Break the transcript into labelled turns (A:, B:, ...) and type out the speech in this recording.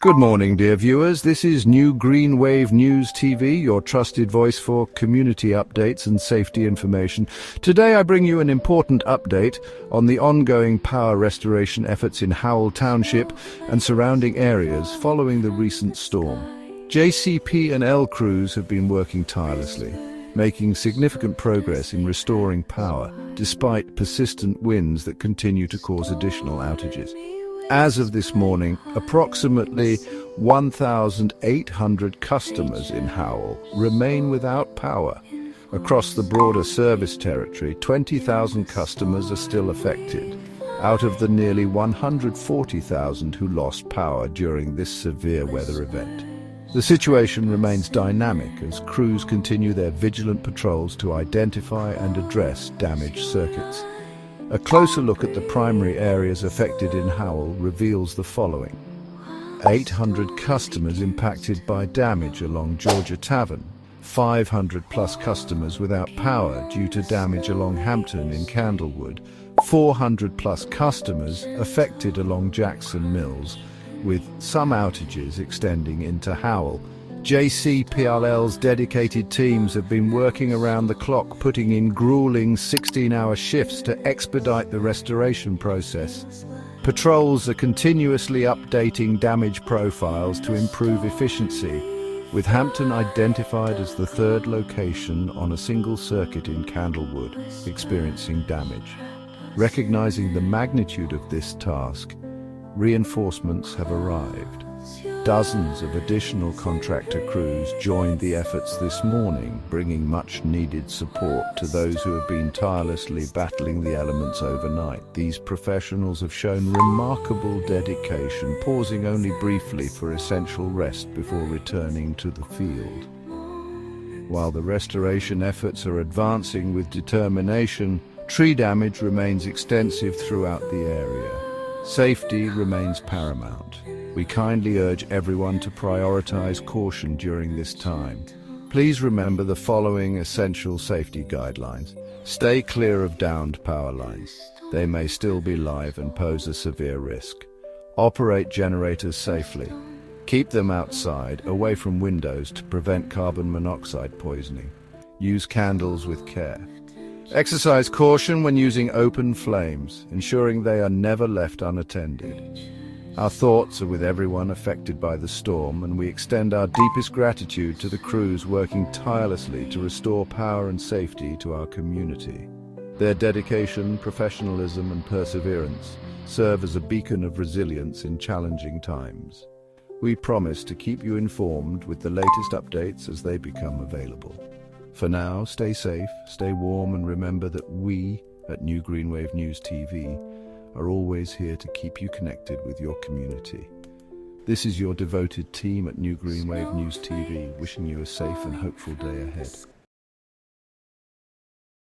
A: Good morning, dear viewers. This is New Green Wave News TV, your trusted voice for community updates and safety information. Today I bring you an important update on the ongoing power restoration efforts in Howell Township and surrounding areas following the recent storm. JCP&L crews have been working tirelessly, making significant progress in restoring power, despite persistent winds that continue to cause additional outages. As of this morning, approximately 1,800 customers in Howell remain without power. Across the broader service territory, 20,000 customers are still affected, out of the nearly 140,000 who lost power during this severe weather event. The situation remains dynamic as crews continue their vigilant patrols to identify and address damaged circuits. A closer look at the primary areas affected in Howell reveals the following. 800 customers impacted by damage along Georgia Tavern, 500 plus customers without power due to damage along Hampton in Candlewood, 400 plus customers affected along Jackson Mills, with some outages extending into Howell. JCP&L's dedicated teams have been working around the clock, putting in grueling 16-hour shifts to expedite the restoration process. Patrols are continuously updating damage profiles to improve efficiency, with Hampton identified as the third location on a single circuit in Candlewood experiencing damage. Recognizing the magnitude of this task, reinforcements have arrived. Dozens of additional contractor crews joined the efforts this morning, bringing much-needed support to those who have been tirelessly battling the elements overnight. These professionals have shown remarkable dedication, pausing only briefly for essential rest before returning to the field. While the restoration efforts are advancing with determination, tree damage remains extensive throughout the area. Safety remains paramount. We kindly urge everyone to prioritize caution during this time. Please remember the following essential safety guidelines. Stay clear of downed power lines. They may still be live and pose a severe risk. Operate generators safely. Keep them outside, away from windows to prevent carbon monoxide poisoning. Use candles with care. Exercise caution when using open flames, ensuring they are never left unattended. Our thoughts are with everyone affected by the storm, and we extend our deepest gratitude to the crews working tirelessly to restore power and safety to our community. Their dedication, professionalism, and perseverance serve as a beacon of resilience in challenging times. We promise to keep you informed with the latest updates as they become available. For now, stay safe, stay warm, and remember that we at New Green Wave News TV are always here to keep you connected with your community. This is your devoted team at New Green Wave News TV, wishing you a safe and hopeful day ahead.